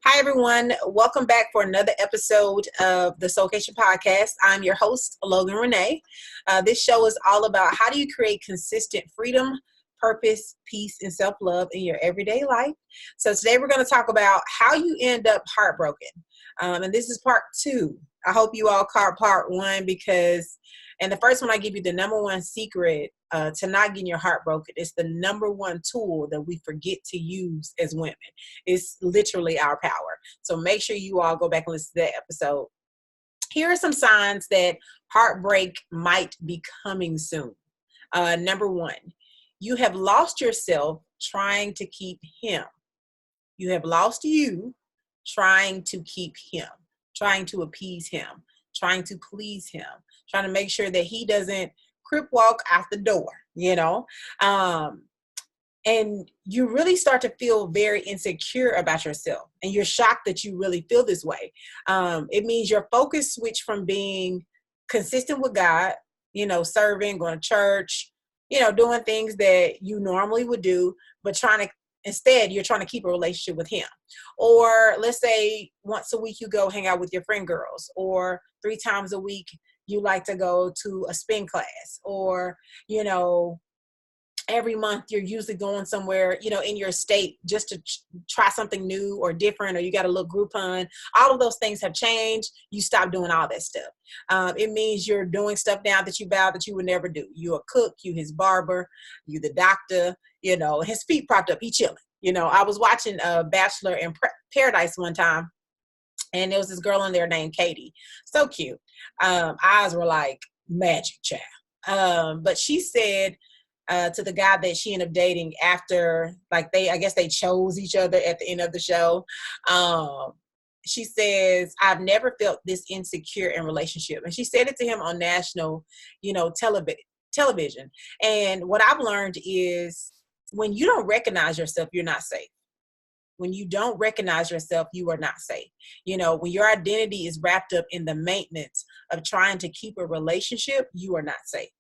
Hi, everyone. Welcome back for another episode of the SOULKATION podcast. I'm your host, Logan Renee. This show is all about how do you create consistent freedom, purpose, peace, and self-love in your everyday life. So today we're going to talk about how you end up heartbroken. And this is part 2. I hope you all caught part 1 because, and the first one I give you the number one secret to not getting your heart broken. It's the number one tool that we forget to use as women. It's literally our power. So make sure you all go back and listen to that episode. Here are some signs that heartbreak might be coming soon. Number 1, you have lost yourself trying to keep him. You have lost you trying to keep him, trying to appease him, trying to please him, trying to make sure that he doesn't crip walk out the door, and you really start to feel very insecure about yourself, and you're shocked that you really feel this way. It means your focus switched from being consistent with God, serving, going to church, doing things that you normally would do, but instead you're trying to keep a relationship with him. Or let's say once a week you go hang out with your friend girls, or 3 times a week you like to go to a spin class, or every month you're usually going somewhere in your state just to try something new or different, or you got a little Groupon. All of those things have changed. You stop doing all that stuff. It means you're doing stuff now that you vowed that you would never do. You a cook, you his barber, you the doctor, his feet propped up, he chilling. I was watching Bachelor in Paradise one time, and there was this girl in there named Katie. So cute. Eyes were like magic, child. But she said to the guy that she ended up dating after, I guess they chose each other at the end of the show. She says, I've never felt this insecure in relationship. And she said it to him on national, television. And what I've learned is when you don't recognize yourself, you're not safe. When you don't recognize yourself, you are not safe. When your identity is wrapped up in the maintenance of trying to keep a relationship, you are not safe.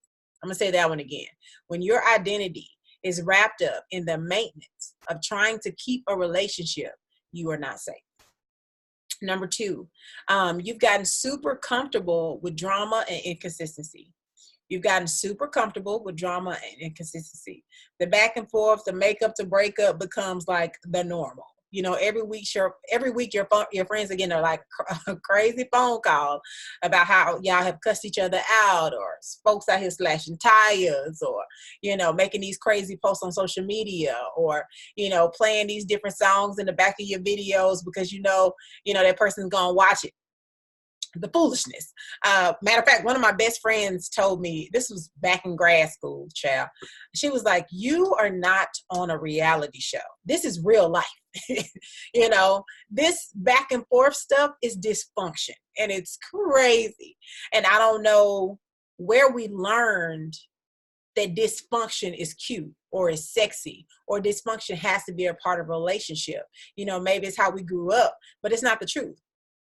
I'm going to say that one again. When your identity is wrapped up in the maintenance of trying to keep a relationship, you are not safe. Number 2, you've gotten super comfortable with drama and inconsistency. You've gotten super comfortable with drama and inconsistency. The back and forth, the makeup to breakup becomes like the normal. Every week your friends again are like a crazy phone call about how y'all have cussed each other out, or folks out here slashing tires, or making these crazy posts on social media, or playing these different songs in the back of your videos because that person's gonna watch it. The foolishness. Matter of fact, one of my best friends told me, this was back in grad school, child. She was like, you are not on a reality show. This is real life. This back and forth stuff is dysfunction, and it's crazy. And I don't know where we learned that dysfunction is cute or is sexy, or dysfunction has to be a part of a relationship. Maybe it's how we grew up, but it's not the truth.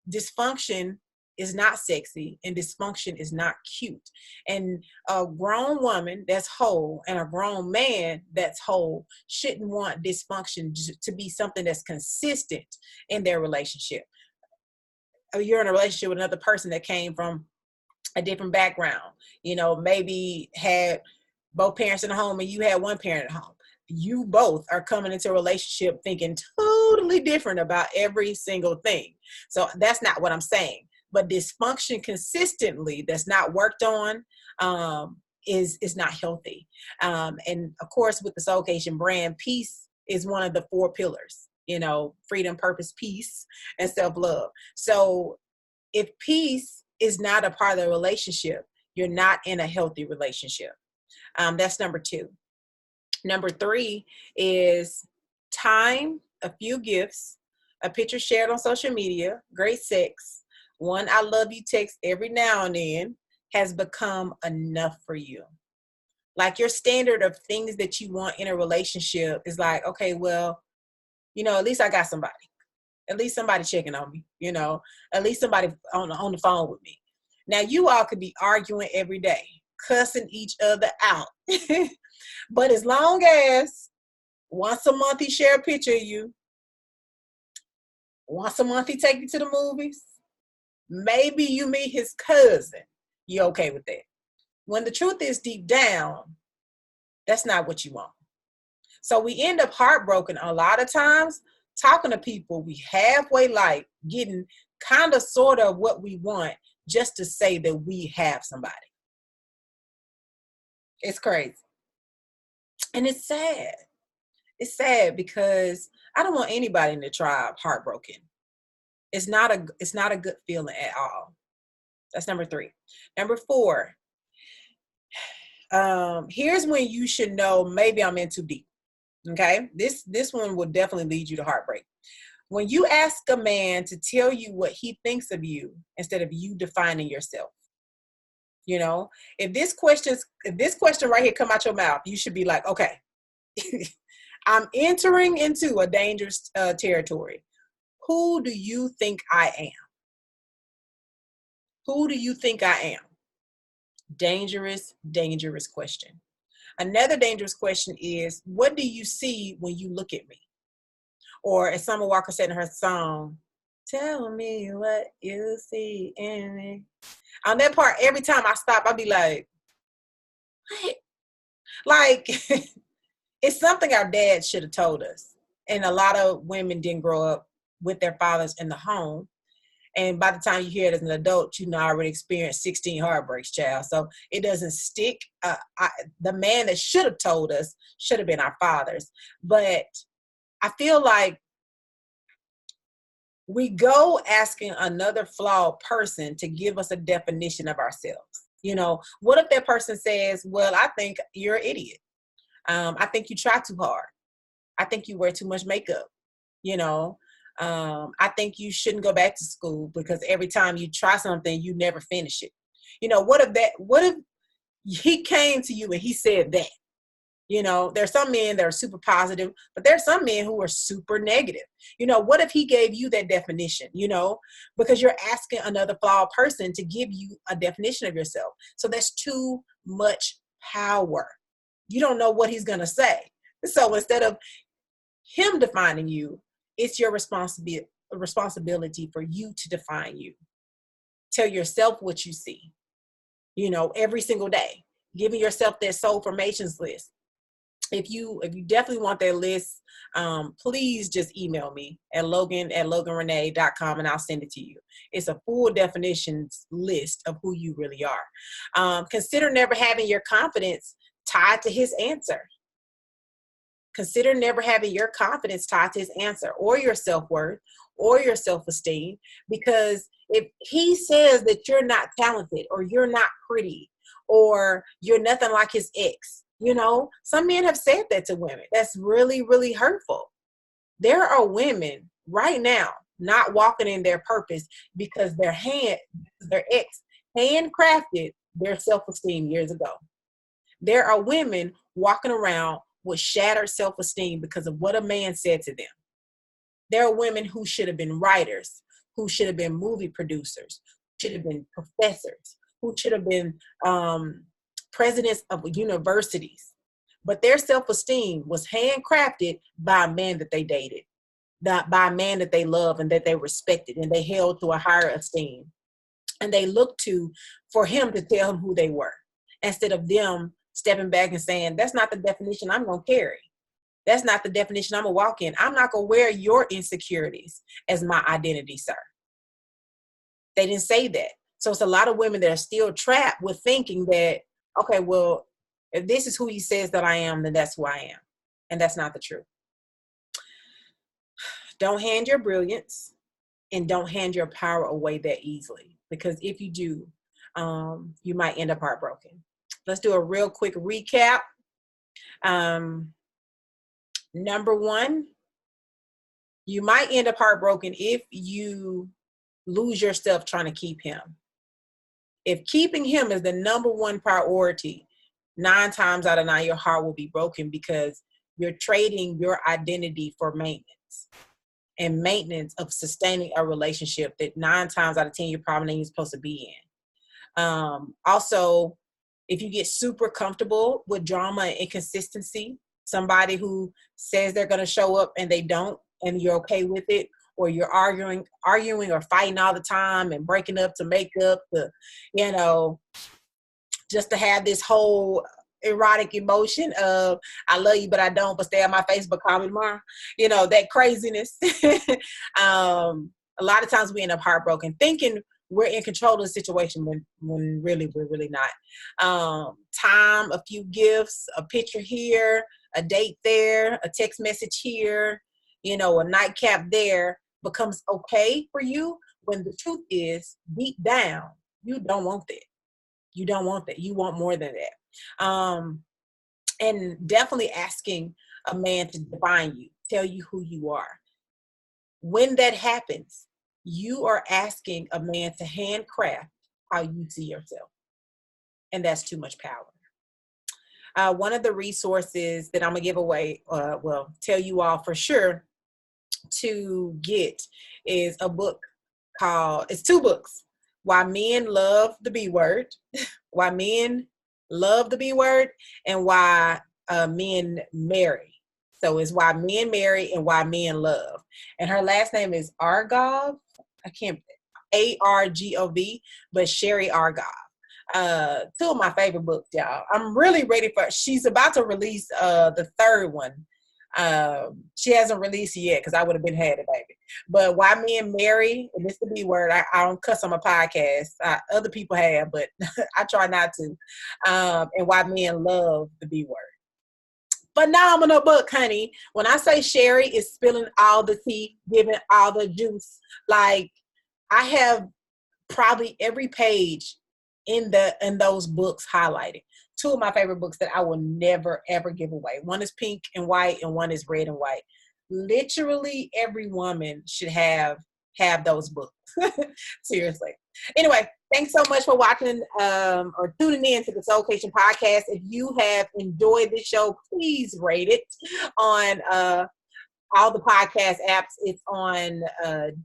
Dysfunction is not sexy, and dysfunction is not cute. And a grown woman that's whole and a grown man that's whole shouldn't want dysfunction to be something that's consistent in their relationship. You're in a relationship with another person that came from a different background, maybe had both parents in the home and you had one parent at home. You both are coming into a relationship thinking totally different about every single thing. So that's not what I'm saying. But dysfunction consistently that's not worked on is not healthy. And of course, with the SOULKATION brand, peace is one of the 4 pillars, freedom, purpose, peace, and self-love. So if peace is not a part of the relationship, you're not in a healthy relationship. That's number 2. Number 3 is time, a few gifts, a picture shared on social media, great sex, one I love you text every now and then has become enough for you. Like your standard of things that you want in a relationship is like, okay, well, at least I got somebody. At least somebody checking on me, at least somebody on the phone with me. Now you all could be arguing every day, cussing each other out. But as long as once a month he share a picture of you, Once a month he take you to the movies. Maybe you meet his cousin. You're okay with that. When the truth is deep down, that's not what you want. So we end up heartbroken a lot of times talking to people we halfway like, getting kind of sort of what we want just to say that we have somebody. It's crazy. And it's sad. It's sad because I don't want anybody in the tribe heartbroken. It's not a good feeling at all. That's number 3. Number 4, here's when you should know maybe I'm in too deep. Okay, this one will definitely lead you to heartbreak. When you ask a man to tell you what he thinks of you instead of you defining yourself. You know, if this question right here come out your mouth, you should be like, okay, I'm entering into a dangerous territory. Who do you think I am? Who do you think I am? Dangerous, dangerous question. Another dangerous question is, what do you see when you look at me? Or as Summer Walker said in her song, tell me what you see in me. On that part, every time I stop, I'll be like, what? Like, it's something our dad should have told us. And a lot of women didn't grow up with their fathers in the home. And by the time you hear it as an adult, you know, I already experienced 16 heartbreaks, child. So it doesn't stick. The man that should have told us should have been our fathers. But I feel like we go asking another flawed person to give us a definition of ourselves. You know, what if that person says, well, I think you're an idiot. I think you try too hard. I think you wear too much makeup. You know, I think you shouldn't go back to school because every time you try something, you never finish it. You know, what if he came to you and he said that? You know, there's some men that are super positive, but there's some men who are super negative. You know, what if he gave you that definition, you know, because you're asking another flawed person to give you a definition of yourself. So that's too much power. You don't know what he's going to say. So instead of him defining you, it's your responsibility for you to define you. Tell yourself what you see, you know, every single day, giving yourself that soul formations list. If you definitely want that list, please just email me at logan@loganrenee.com and I'll send it to you. It's a full definitions list of who you really are. Consider never having your confidence tied to his answer. Consider never having your confidence tied to his answer or your self-worth or your self-esteem, because if he says that you're not talented or you're not pretty or you're nothing like his ex, you know, some men have said that to women. That's really, really hurtful. There are women right now not walking in their purpose because their ex handcrafted their self-esteem years ago. There are women walking around with shattered self-esteem because of what a man said to them. There are women who should have been writers, who should have been movie producers, should have been professors, who should have been presidents of universities. But their self-esteem was handcrafted by a man that they dated, by a man that they loved and that they respected and they held to a higher esteem. And they looked to for him to tell them who they were, instead of them stepping back and saying, that's not the definition I'm going to carry. That's not the definition I'm going to walk in. I'm not going to wear your insecurities as my identity, sir. They didn't say that. So it's a lot of women that are still trapped with thinking that, okay, well, if this is who he says that I am, then that's who I am. And that's not the truth. Don't hand your brilliance and don't hand your power away that easily. Because if you do, you might end up heartbroken. Let's do a real quick recap. Number 1, you might end up heartbroken if you lose yourself trying to keep him. If keeping him is the number 1 priority, 9 times out of 9, your heart will be broken because you're trading your identity for maintenance and maintenance of sustaining a relationship that 9 times out of 10, you're probably not even supposed to be in. Also, if you get super comfortable with drama and inconsistency, somebody who says they're going to show up and they don't, and you're okay with it, or you're arguing or fighting all the time and breaking up to make up to, you know, just to have this whole erotic emotion of I love you but I don't, but stay on my Facebook, call me tomorrow, you know, that craziness. A lot of times we end up heartbroken thinking we're in control of the situation when really we're really not. Time, a few gifts, a picture here, a date there, a text message here, you know, a nightcap there becomes okay for you, when the truth is deep down you don't want that. You don't want that. You want more than that. And definitely asking a man to define you, tell you who you are. When that happens, you are asking a man to handcraft how you see yourself. And that's too much power. One of the resources that I'm going to give away, tell you all for sure to get, is a book called, it's 2 books. Why Men Love the B Word, Why Men Love the B Word, and Why Men Marry. So it's Why Men Marry and Why Men Love. And her last name is Argov. I can't, Argov, but Sherry Argov. 2 of my favorite books, y'all. I'm really ready for, she's about to release the 3rd one. She hasn't released it yet because I would have been had it, baby. But Why Men Marry, and this is the B word. I don't cuss on my podcast. Other people have, but I try not to. And Why Men Love the B word. Phenomenal book, honey. When I say Sherry is spilling all the tea, giving all the juice, like I have probably every page in those books highlighted. 2 of my favorite books that I will never ever give away. One is pink and white and one is red and white. Literally every woman should have those books. Seriously. Anyway, thanks so much for watching or tuning in to the Soulkation podcast. If you have enjoyed this show, please rate it on all the podcast apps. It's on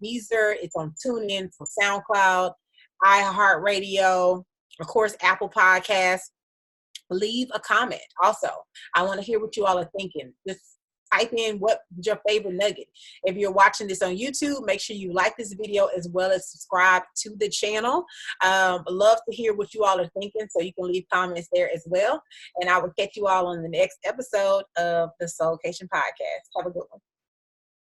Deezer, it's on TuneIn, it's on SoundCloud, iHeartRadio, of course, Apple Podcasts. Leave a comment. Also, I want to hear what you all are thinking. Just type in what's your favorite nugget. If you're watching this on YouTube, make sure you like this video as well as subscribe to the channel. Love to hear what you all are thinking, so you can leave comments there as well. And I will catch you all on the next episode of the Soulkation podcast. Have a good one.